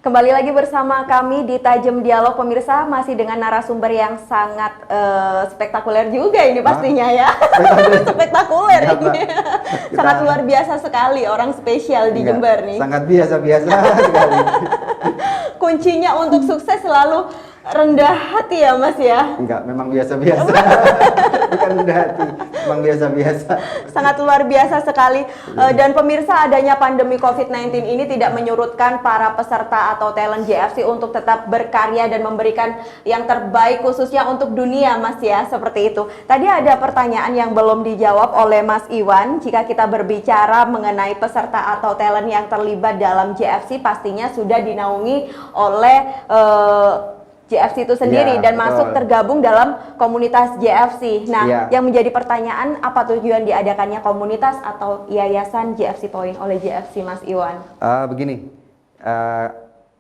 Kembali lagi bersama kami di Tajam Dialog, pemirsa, masih dengan narasumber yang sangat spektakuler juga ini pastinya ya. Spektakuler ini. Sangat luar biasa sekali, orang spesial di Jember nih. Sangat biasa-biasa sekali. Kuncinya untuk sukses selalu rendah hati ya Mas ya? Enggak, memang biasa-biasa. Bukan rendah hati, memang biasa-biasa. Sangat luar biasa sekali. Dan pemirsa, adanya pandemi COVID-19 ini tidak menyurutkan para peserta atau talent JFC untuk tetap berkarya dan memberikan yang terbaik khususnya untuk dunia Mas ya, seperti itu. Tadi ada pertanyaan yang belum dijawab oleh Mas Iwan. Jika kita berbicara mengenai peserta atau talent yang terlibat dalam JFC, pastinya sudah dinaungi oleh JFC itu sendiri dan betul. Masuk tergabung dalam komunitas JFC. Nah, yang menjadi pertanyaan, apa tujuan diadakannya komunitas atau yayasan JFC Point oleh JFC, Mas Iwan? Begini,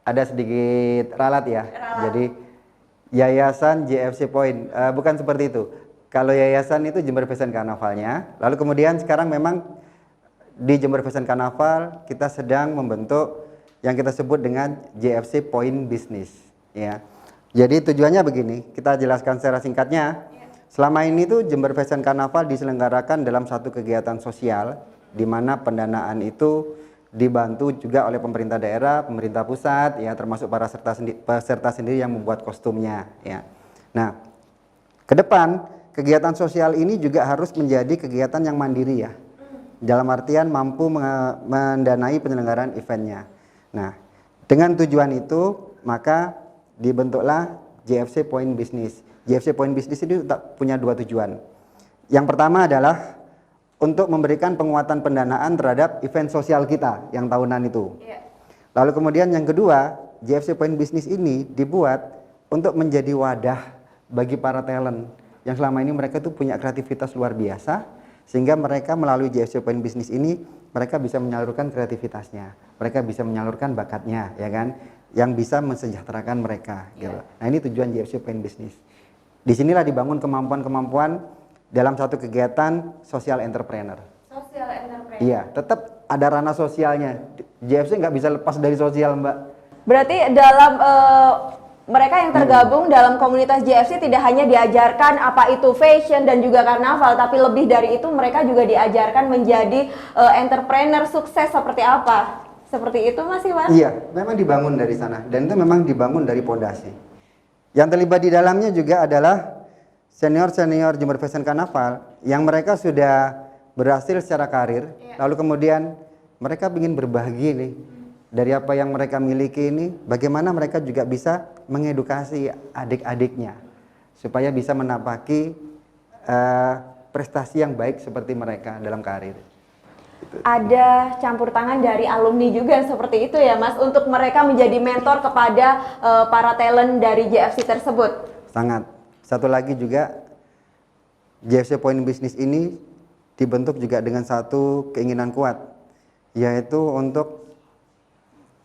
ada sedikit ralat ya. Jadi yayasan JFC Point bukan seperti itu. Kalau yayasan itu Jember Fashion Carnavalnya. Lalu kemudian sekarang memang di Jember Fashion Carnaval kita sedang membentuk yang kita sebut dengan JFC Point Business. Ya. Jadi tujuannya begini, kita jelaskan secara singkatnya. Selama ini tuh Jember Fashion Carnaval diselenggarakan dalam satu kegiatan sosial, di mana pendanaan itu dibantu juga oleh pemerintah daerah, pemerintah pusat, ya termasuk para peserta sendiri yang membuat kostumnya. Ya. Nah, ke depan kegiatan sosial ini juga harus menjadi kegiatan yang mandiri ya, dalam artian mampu mendanai penyelenggaraan eventnya. Nah, dengan tujuan itu maka dibentuklah JFC Point Business. JFC Point Business ini punya dua tujuan. Yang pertama adalah untuk memberikan penguatan pendanaan terhadap event sosial kita yang tahunan itu. Lalu kemudian yang kedua, JFC Point Business ini dibuat untuk menjadi wadah bagi para talent yang selama ini mereka tuh punya kreativitas luar biasa, sehingga mereka melalui JFC Point Business ini mereka bisa menyalurkan kreativitasnya, mereka bisa menyalurkan bakatnya, ya kan? Yang bisa mensejahterakan mereka. Gitu. Nah ini tujuan JFC Point Business. Disinilah dibangun kemampuan-kemampuan dalam satu kegiatan social entrepreneur. Social entrepreneur. Iya, tetap ada ranah sosialnya. JFC nggak bisa lepas dari sosial, Mbak. Berarti dalam mereka yang tergabung dalam komunitas JFC tidak hanya diajarkan apa itu fashion dan juga karnaval, tapi lebih dari itu mereka juga diajarkan menjadi entrepreneur sukses seperti apa? Seperti itu Mas Iwan? Iya, memang dibangun dari sana dan itu memang dibangun dari pondasi. Yang terlibat di dalamnya juga adalah senior-senior Jember Fashion Carnaval yang mereka sudah berhasil secara karir, lalu kemudian mereka ingin berbagi nih dari apa yang mereka miliki ini, bagaimana mereka juga bisa mengedukasi adik-adiknya supaya bisa menapaki prestasi yang baik seperti mereka dalam karir. Ada campur tangan dari alumni juga seperti itu ya Mas, untuk mereka menjadi mentor kepada para talent dari JFC tersebut. Sangat. Satu lagi juga JFC Point Business ini dibentuk juga dengan satu keinginan kuat, yaitu untuk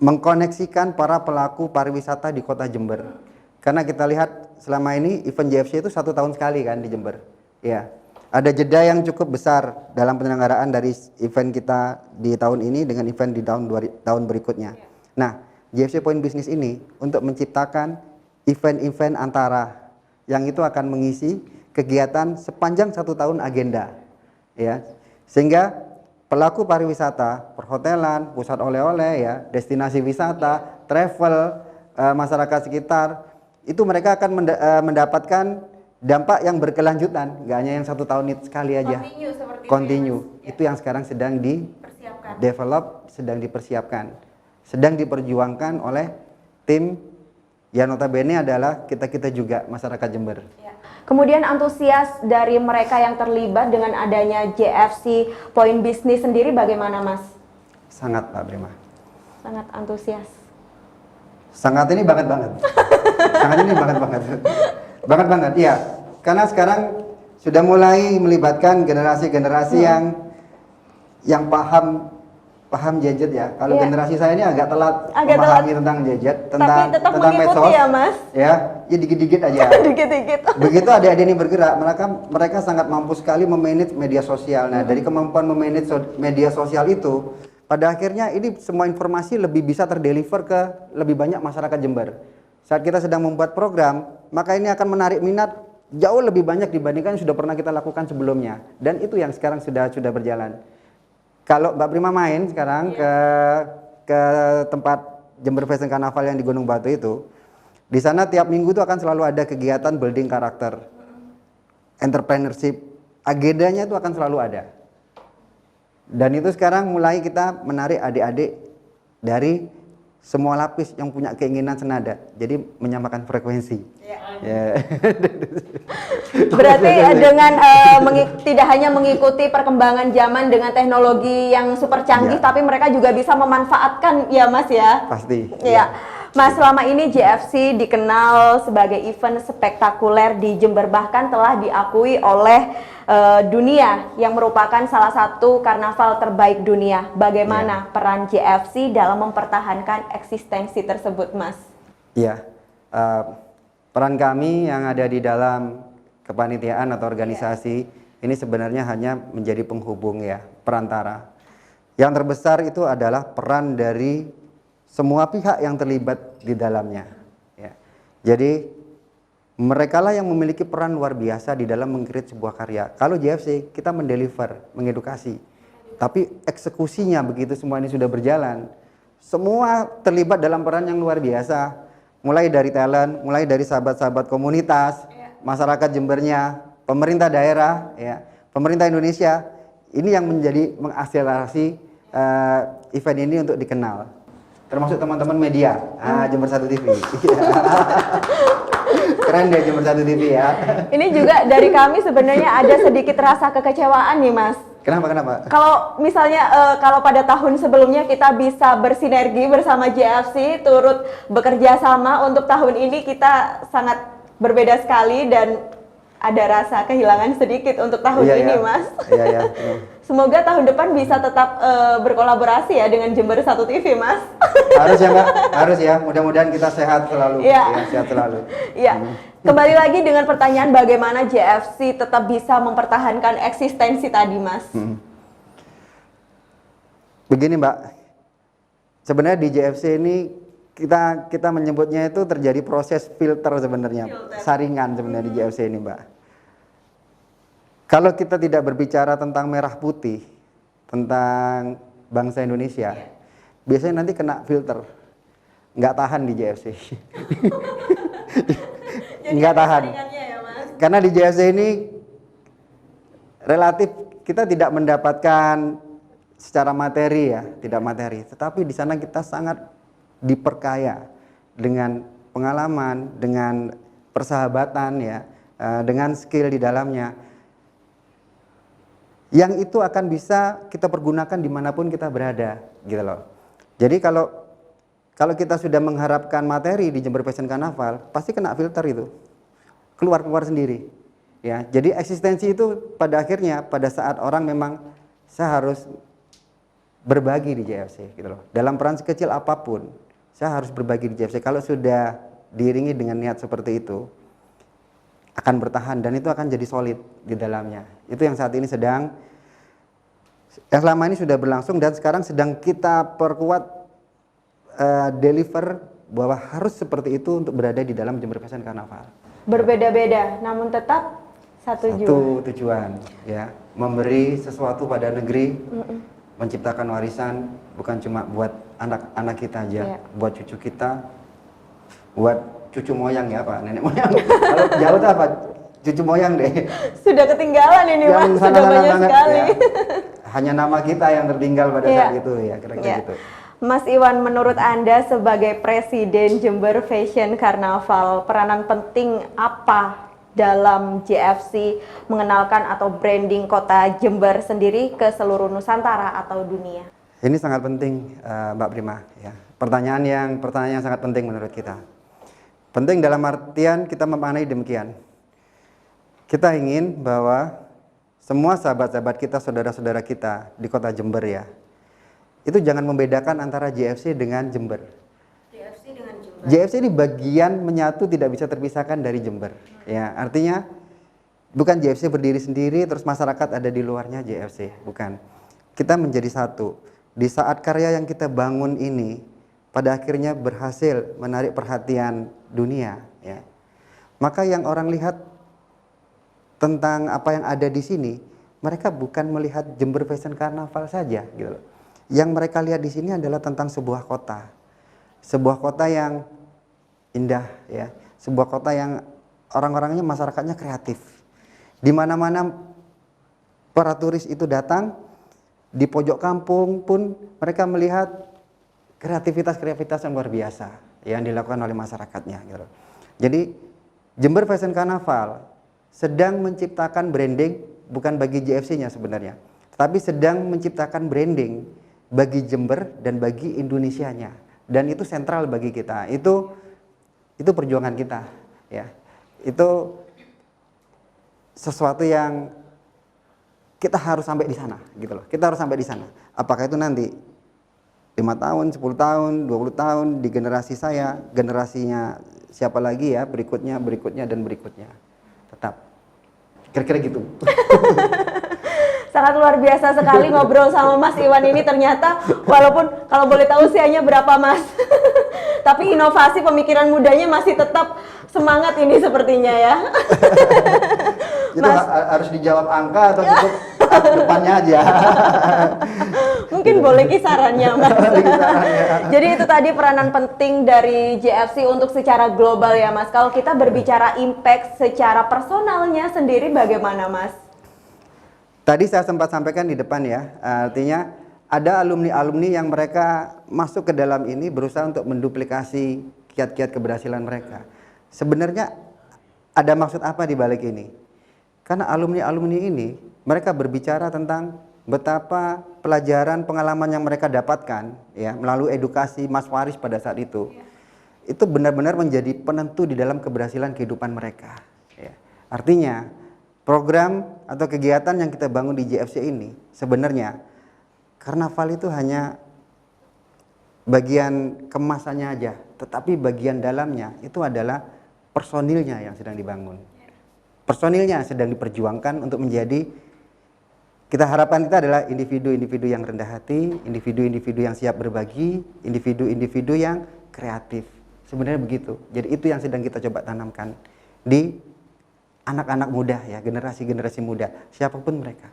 mengkoneksikan para pelaku pariwisata di kota Jember. Karena kita lihat selama ini event JFC itu 1 tahun sekali kan di Jember. Ya. Ada jeda yang cukup besar dalam penyelenggaraan dari event kita di tahun ini dengan event di tahun berikutnya. Nah, JFC Point Business ini untuk menciptakan event-event antara yang itu akan mengisi kegiatan sepanjang 1 tahun agenda, ya, sehingga pelaku pariwisata, perhotelan, pusat oleh-oleh, ya, destinasi wisata, travel, masyarakat sekitar, itu mereka akan mendapatkan dampak yang berkelanjutan, nggak hanya yang 1 tahun itu sekali aja. Continue. Itu yang sekarang sedang develop, sedang dipersiapkan, sedang diperjuangkan oleh tim yang notabene adalah kita juga masyarakat Jember. Kemudian antusias dari mereka yang terlibat dengan adanya JFC Point Business sendiri bagaimana Mas? Sangat Pak Prima. Sangat antusias. Sangat ini banget. Sangat ini banget. Banget banget, iya. Karena sekarang sudah mulai melibatkan generasi-generasi yang paham gadget ya. Kalau generasi saya ini agak telat memahami tentang gadget, tentang medsos. Ya, Mas. Ya dikit-dikit aja. Dikit-dikit. Begitu adik-adik ini bergerak, mereka sangat mampu sekali memanage media sosial. Nah, dari kemampuan memanage media sosial itu, pada akhirnya ini semua informasi lebih bisa terdeliver ke lebih banyak masyarakat Jember. Saat kita sedang membuat program, maka ini akan menarik minat jauh lebih banyak dibandingkan yang sudah pernah kita lakukan sebelumnya. Dan itu yang sekarang sudah berjalan. Kalau Mbak Prima main sekarang ke tempat Jember Fashion Carnaval yang di Gunung Batu itu, di sana tiap minggu itu akan selalu ada kegiatan building karakter, entrepreneurship, agendanya itu akan selalu ada. Dan itu sekarang mulai kita menarik adik-adik dari semua lapis yang punya keinginan senada, jadi menyamakan frekuensi. Ya. Berarti dengan tidak hanya mengikuti perkembangan zaman dengan teknologi yang super canggih, tapi mereka juga bisa memanfaatkan ya Mas ya. Pasti. Ya. Mas, selama ini JFC dikenal sebagai event spektakuler di Jember, bahkan telah diakui oleh dunia yang merupakan salah satu karnaval terbaik dunia. Bagaimana peran JFC dalam mempertahankan eksistensi tersebut, Mas? Iya, peran kami yang ada di dalam kepanitiaan atau organisasi ini sebenarnya hanya menjadi penghubung ya, perantara. Yang terbesar itu adalah peran dari semua pihak yang terlibat di dalamnya. Ya. Jadi mereka lah yang memiliki peran luar biasa di dalam meng-create sebuah karya. Kalau JFC kita mendeliver, mengedukasi, tapi eksekusinya begitu semua ini sudah berjalan, semua terlibat dalam peran yang luar biasa. Mulai dari talent, mulai dari sahabat-sahabat komunitas, masyarakat Jembernya, pemerintah daerah, ya, pemerintah Indonesia. Ini yang menjadi mengakselerasi event ini untuk dikenal. Termasuk teman-teman media, Jember 1 TV. Keren deh Jember 1 TV ya. Ini juga dari kami sebenarnya ada sedikit rasa kekecewaan nih Mas. Kenapa? Kalau misalnya kalau pada tahun sebelumnya kita bisa bersinergi bersama JFC, turut bekerja sama, untuk tahun ini kita sangat berbeda sekali dan ada rasa kehilangan sedikit untuk tahun ini Mas. Iya. Semoga tahun depan bisa tetap berkolaborasi ya dengan Jember 1 TV, Mas. Harus ya Mbak, harus ya. Mudah-mudahan kita sehat selalu. Ya, sehat selalu. Iya. Kembali lagi dengan pertanyaan bagaimana JFC tetap bisa mempertahankan eksistensi tadi, Mas. Begini Mbak, sebenarnya di JFC ini kita menyebutnya itu terjadi proses filter sebenarnya, saringan sebenarnya di JFC ini Mbak. Kalau kita tidak berbicara tentang merah putih, tentang bangsa Indonesia, biasanya nanti kena filter, nggak tahan di JFC. Nggak tahan. Ya, Mas? Karena di JFC ini relatif kita tidak mendapatkan secara materi ya, tidak materi, tetapi di sana kita sangat diperkaya dengan pengalaman, dengan persahabatan ya, dengan skill di dalamnya. Yang itu akan bisa kita pergunakan dimanapun kita berada, gitu loh. Jadi kalau kita sudah mengharapkan materi di Jember Fashion Carnaval, pasti kena filter itu, keluar sendiri. Ya, jadi eksistensi itu pada akhirnya pada saat orang memang saya harus berbagi di JFC, gitu loh. Dalam peran sekecil apapun, saya harus berbagi di JFC. Kalau sudah diiringi dengan niat seperti itu, akan bertahan dan itu akan jadi solid di dalamnya. Itu yang saat ini yang selama ini sudah berlangsung dan sekarang sedang kita perkuat, deliver bahwa harus seperti itu untuk berada di dalam Jember Fashion Carnaval. Berbeda-beda, namun tetap satu tujuan, ya, memberi sesuatu pada negeri, menciptakan warisan bukan cuma buat anak-anak kita aja, buat cucu kita, buat cucu moyang ya Pak, nenek moyang. Kalau jauh tuh apa? Cucu moyang deh. Sudah ketinggalan ini Mas, sudah banyak sekali. Ya, hanya nama kita yang tertinggal pada saat itu ya, kira-kira gitu. Mas Iwan, menurut Anda sebagai Presiden Jember Fashion Carnaval, peranan penting apa dalam JFC mengenalkan atau branding kota Jember sendiri ke seluruh Nusantara atau dunia? Ini sangat penting Mbak Prima ya. Pertanyaan yang sangat penting menurut kita. Penting dalam artian kita memaknai demikian. Kita ingin bahwa semua sahabat-sahabat kita, saudara-saudara kita di kota Jember ya, itu jangan membedakan antara JFC dengan Jember. JFC ini bagian menyatu, tidak bisa terpisahkan dari Jember. Ya, artinya bukan JFC berdiri sendiri terus masyarakat ada di luarnya JFC, bukan. Kita menjadi satu. di saat karya yang kita bangun ini pada akhirnya berhasil menarik perhatian dunia, ya, maka yang orang lihat tentang apa yang ada di sini, mereka bukan melihat Jember Fashion Carnaval saja, gitu loh. Yang mereka lihat di sini adalah tentang sebuah kota yang indah, ya, sebuah kota yang orang-orangnya, masyarakatnya kreatif. Di mana-mana para turis itu datang, di pojok kampung pun mereka melihat kreativitas yang luar biasa yang dilakukan oleh masyarakatnya, gitu. Jadi Jember Fashion Carnaval sedang menciptakan branding bukan bagi JFC-nya sebenarnya, tetapi sedang menciptakan branding bagi Jember dan bagi Indonesianya, dan itu sentral bagi kita. Itu perjuangan kita, ya. Itu sesuatu yang kita harus sampai di sana, gitu loh. Kita harus sampai di sana. Apakah itu nanti 5 tahun, 10 tahun, 20 tahun di generasi saya, generasinya siapa lagi ya, berikutnya dan berikutnya. Tetap. Kira-kira gitu. Sangat luar biasa sekali ngobrol sama Mas Iwan ini, ternyata walaupun kalau boleh tahu usianya berapa Mas, tapi inovasi pemikiran mudanya masih tetap semangat ini sepertinya ya. Itu Mas, harus dijawab angka atau cukup depannya aja. mungkin boleh kisarannya Mas. Jadi itu tadi peranan penting dari JFC untuk secara global ya Mas. Kalau kita berbicara impact secara personalnya sendiri bagaimana Mas? Tadi saya sempat sampaikan di depan ya, artinya ada alumni-alumni yang mereka masuk ke dalam ini berusaha untuk menduplikasi kiat-kiat keberhasilan mereka. Sebenarnya ada maksud apa di balik ini? Karena alumni-alumni ini mereka berbicara tentang betapa pelajaran pengalaman yang mereka dapatkan ya melalui edukasi Mas Waris pada saat itu benar-benar menjadi penentu di dalam keberhasilan kehidupan mereka. Ya. Artinya program atau kegiatan yang kita bangun di JFC ini sebenarnya karnaval itu hanya bagian kemasannya aja, tetapi bagian dalamnya itu adalah personilnya yang sedang dibangun. Personilnya sedang diperjuangkan untuk menjadi, kita harapkan kita adalah individu-individu yang rendah hati, individu-individu yang siap berbagi, individu-individu yang kreatif. Sebenarnya begitu. Jadi itu yang sedang kita coba tanamkan di anak-anak muda ya, generasi-generasi muda, siapapun mereka.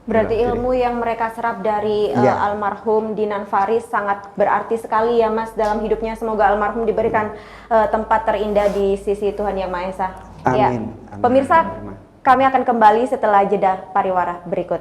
Berarti ilmu yang mereka serap dari almarhum Dinan Faris sangat berarti sekali ya Mas dalam hidupnya. Semoga almarhum diberikan tempat terindah di sisi Tuhan Yang Maha Esa. Amin. Ya. Amin. Pemirsa, kami akan kembali setelah jeda pariwara berikut.